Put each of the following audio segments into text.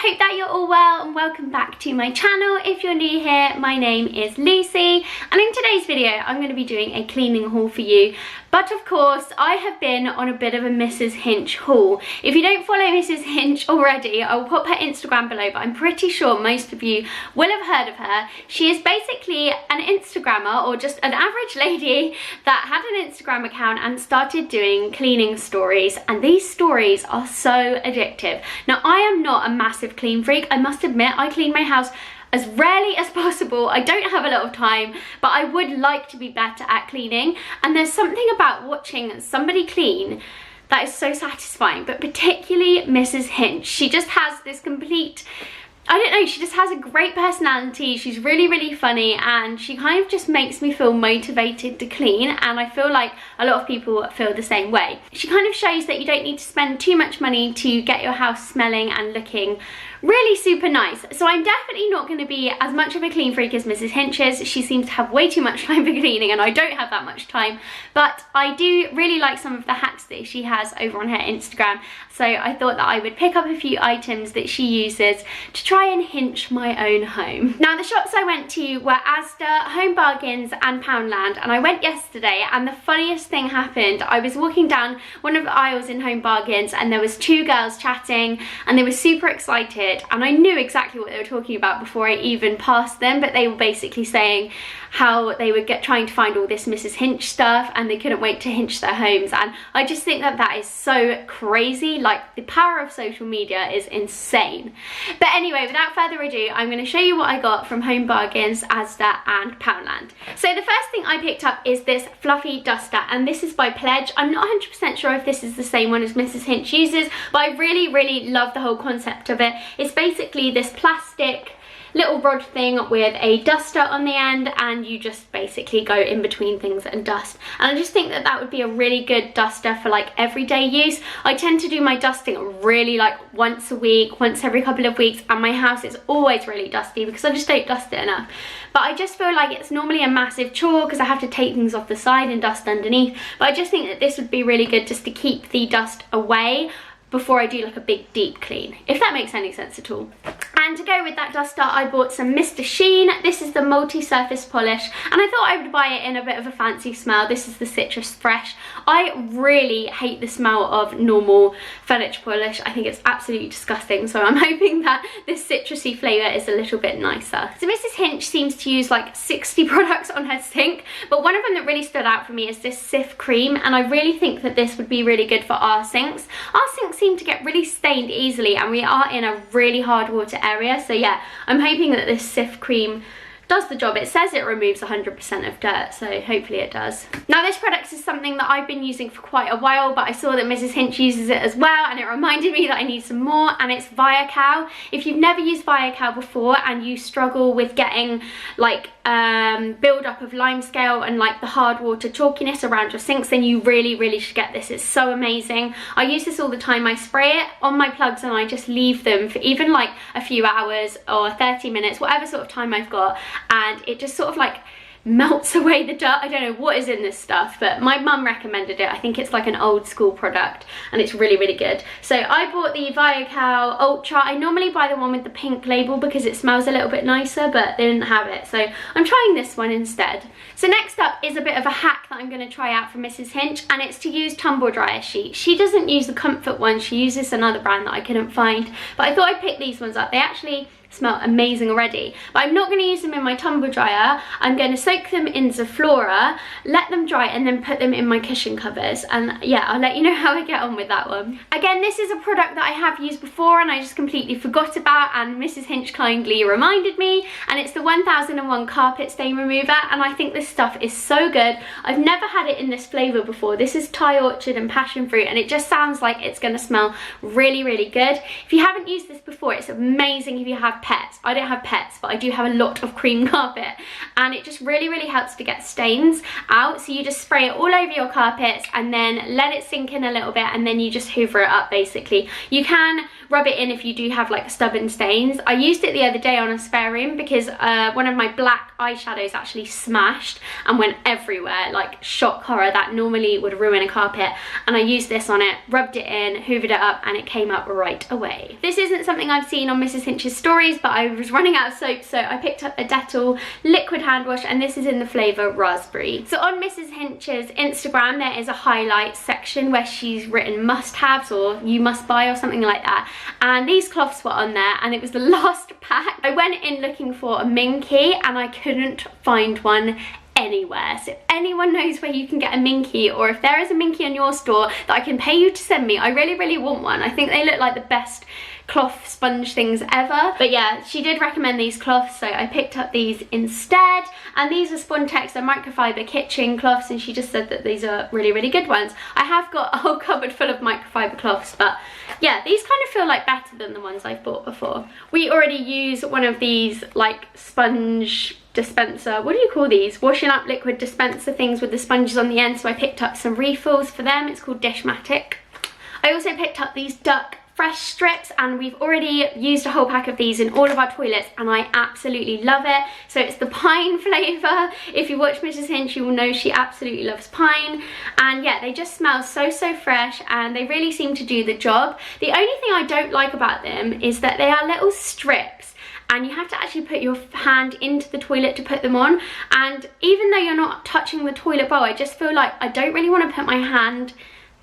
hope that you're all well and welcome back to my channel. If you're new here, my name is Lucy and in today's video I'm going to be doing a cleaning haul for you. But of course, I have been on a bit of a Mrs. Hinch haul. If you don't follow Mrs. Hinch already, I'll pop her Instagram below, but I'm pretty sure most of you will have heard of her. She is basically an Instagrammer, or just an average lady that had an Instagram account and started doing cleaning stories, and these stories are so addictive. Now, I am not a massive clean freak. I must admit, I clean my house as rarely as possible. I don't have a lot of time, but I would like to be better at cleaning, and there's something about watching somebody clean that is so satisfying. But particularly Mrs. Hinch, she just has this complete, I don't know, she just has a great personality. She's really funny, and she kind of just makes me feel motivated to clean, and I feel like a lot of people feel the same way. She kind of shows that you don't need to spend too much money to get your house smelling and looking really super nice. So I'm definitely not going to be as much of a clean freak as Mrs. Hinch is. She seems to have way too much time for cleaning and I don't have that much time, but I do really like some of the hacks that she has over on her Instagram, so I thought that I would pick up a few items that she uses to try and Hinch my own home. Now, the shops I went to were Asda, Home Bargains and Poundland, and I went yesterday, and the funniest thing happened. I was walking down one of the aisles in Home Bargains and there was two girls chatting and they were super excited, and I knew exactly what they were talking about before I even passed them, but they were basically saying how they were trying to find all this Mrs. Hinch stuff and they couldn't wait to Hinch their homes, and I just think that that is so crazy. Like, the power of social media is insane. But anyway, without further ado, I'm going to show you what I got from Home Bargains, Asda and Poundland. So the first thing I picked up is this fluffy duster, and this is by Pledge. I'm not 100% sure if this is the same one as Mrs. Hinch uses, but I really love the whole concept of it. It's basically this plastic little rod thing with a duster on the end, and you just basically go in between things and dust, and I just think that that would be a really good duster for like everyday use. I tend to do my dusting really like once a week, once every couple of weeks, and my house is always really dusty because I just don't dust it enough. But I just feel like it's normally a massive chore because I have to take things off the side and dust underneath, but I just think that this would be really good just to keep the dust away before I do like a big deep clean, if that makes any sense at all. And to go with that duster, I bought some Mr. Sheen. This is the multi-surface polish, and I thought I would buy it in a bit of a fancy smell. This is the Citrus Fresh. I really hate the smell of normal furniture polish. I think it's absolutely disgusting, so I'm hoping that this citrusy flavour is a little bit nicer. So Mrs. Hinch seems to use like 60 products on her sink, but one of them that really stood out for me is this Sift Cream, and I really think that this would be really good for our sinks. Our sinks seem to get really stained easily, and we are in a really hard water area, so yeah, I'm hoping that this Sift Cream does the job. It says it removes 100% of dirt, so hopefully it does. Now, this product is something that I've been using for quite a while, but I saw that Mrs. Hinch uses it as well, and it reminded me that I need some more, and it's Viacal. If you've never used Viacal before and you struggle with getting like build-up of limescale and like the hard water chalkiness around your sinks, then you really should get this. It's so amazing. I use this all the time. I spray it on my plugs and I just leave them for even like a few hours or 30 minutes, whatever sort of time I've got, and it just sort of like melts away the dirt. I don't know what is in this stuff, but my mum recommended it. I think it's like an old school product and it's really good. So I bought the Viacal Ultra. I normally buy the one with the pink label because it smells a little bit nicer, but they didn't have it, so I'm trying this one instead. So next up is a bit of a hack that I'm going to try out from Mrs. Hinch, and it's to use tumble dryer sheets. She doesn't use the Comfort one, she uses another brand that I couldn't find, but I thought I'd pick these ones up. They actually smell amazing already, but I'm not going to use them in my tumble dryer. I'm going to soak them in Zaflora, let them dry, and then put them in my cushion covers, and yeah, I'll let you know how I get on with that one. Again, this is a product that I have used before and I just completely forgot about, and Mrs. Hinch kindly reminded me, and it's the 1001 carpet stain remover, and I think this stuff is so good. I've never had it in this flavour before. This is Thai Orchard and Passion Fruit, and it just sounds like it's going to smell really good. If you haven't used this before, it's amazing if you have have pets. I don't have pets, but I do have a lot of cream carpet, and it just really helps to get stains out. So you just spray it all over your carpets and then let it sink in a little bit, and then you just hoover it up basically. You can rub it in if you do have like stubborn stains. I used it the other day on a spare room because one of my black eyeshadows actually smashed and went everywhere, like shock horror. That normally would ruin a carpet, and I used this on it, rubbed it in, hoovered it up, and it came up right away. This isn't something I've seen on Mrs. Hinch's stories, but I was running out of soap, so I picked up a Dettol liquid hand wash, and this is in the flavour raspberry. So on Mrs. Hinch's Instagram there is a highlights section where she's written must-haves or you must buy or something like that, and these cloths were on there, and it was the last pack. I went in looking for a Minky and I couldn't find one anywhere. So if anyone knows where you can get a Minky, or if there is a Minky in your store that I can pay you to send me, I really want one. I think they look like the best cloth sponge things ever. But yeah, she did recommend these cloths, so I picked up these instead, and these are Spontex, they're microfiber kitchen cloths, and she just said that these are really good ones. I have got a whole cupboard full of microfiber cloths, but yeah, these kind of feel like better than the ones I've bought before. We already use one of these like sponge dispenser, what do you call these, washing up liquid dispenser things with the sponges on the end, so I picked up some refills for them. It's called Dishmatic. I also picked up these Duct fresh strips, and we've already used a whole pack of these in all of our toilets, and I absolutely love it. So it's the pine flavour. If you watch Mrs. Hinch, you will know she absolutely loves pine, and yeah, they just smell so fresh, and they really seem to do the job. The only thing I don't like about them is that they are little strips, and you have to actually put your hand into the toilet to put them on, and even though you're not touching the toilet bowl, I just feel like I don't really want to put my hand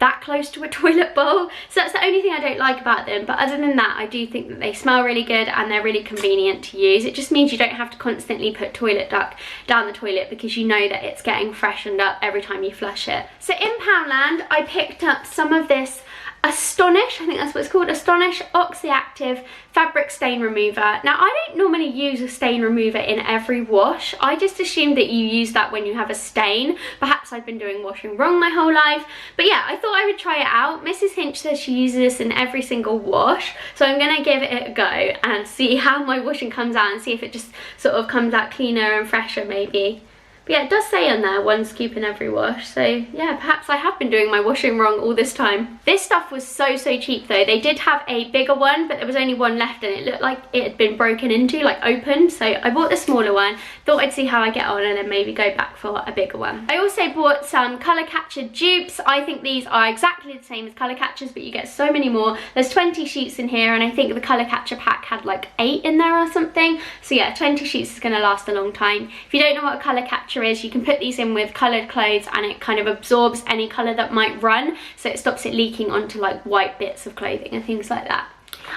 that close to a toilet bowl. So that's the only thing I don't like about them, but other than that, I do think that they smell really good and they're really convenient to use. It just means you don't have to constantly put toilet duct down the toilet, because you know that it's getting freshened up every time you flush it. So in Poundland, I picked up some of this Astonish, I think that's what it's called, Astonish Oxy-Active Fabric Stain Remover. Now, I don't normally use a stain remover in every wash. I just assumed that you use that when you have a stain. Perhaps I've been doing washing wrong my whole life. But yeah, I thought I would try it out. Mrs. Hinch says she uses this in every single wash. So I'm going to give it a go and see how my washing comes out, and see if it just sort of comes out cleaner and fresher maybe. But yeah, it does say on there 1 scoop in every wash, so yeah, perhaps I have been doing my washing wrong all this time. This stuff was so cheap though. They did have a bigger one, but there was only one left, and it looked like it had been broken into, like opened, so I bought the smaller one, thought I'd see how I get on and then maybe go back for a bigger one. I also bought some colour catcher dupes. I think these are exactly the same as colour catchers, but you get so many more. There's 20 sheets in here, and I think the colour catcher pack had like 8 in there or something. So yeah, 20 sheets is going to last a long time. If you don't know what a colour catcher is, you can put these in with coloured clothes, and it kind of absorbs any colour that might run, so it stops it leaking onto like white bits of clothing and things like that.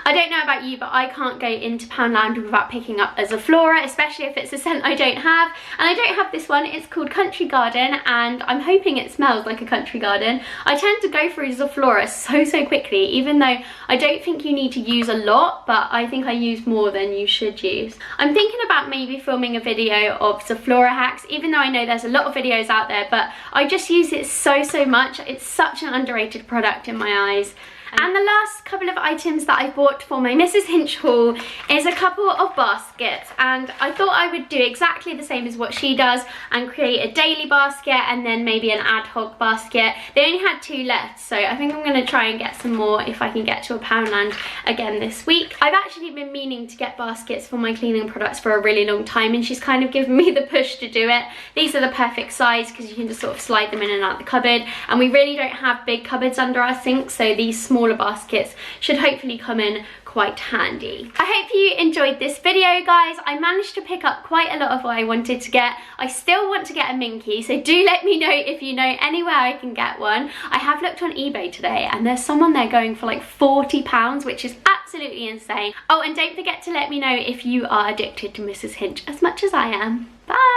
I don't know about you, but I can't go into Poundland without picking up a Zaflora, especially if it's a scent I don't have. And I don't have this one. It's called Country Garden, and I'm hoping it smells like a country garden. I tend to go through Zaflora so quickly, even though I don't think you need to use a lot, but I think I use more than you should use. I'm thinking about maybe filming a video of Zaflora hacks, even though I know there's a lot of videos out there, but I just use it so much. It's such an underrated product in my eyes. And the last couple of items that I bought for my Mrs. Hinch haul is a couple of baskets, and I thought I would do exactly the same as what she does and create a daily basket and then maybe an ad hoc basket. They only had 2 left, so I think I'm going to try and get some more if I can get to a Poundland again this week. I've actually been meaning to get baskets for my cleaning products for a really long time, and she's kind of given me the push to do it. These are the perfect size because you can just sort of slide them in and out the cupboard, and we really don't have big cupboards under our sink, so these smaller baskets should hopefully come in quite handy. I hope you enjoyed this video, guys. I managed to pick up quite a lot of what I wanted to get. I still want to get a Minky, so do let me know if you know anywhere I can get one. I have looked on eBay today, and there's someone there going for like £40, which is absolutely insane. Oh, and don't forget to let me know if you are addicted to Mrs. Hinch as much as I am. Bye!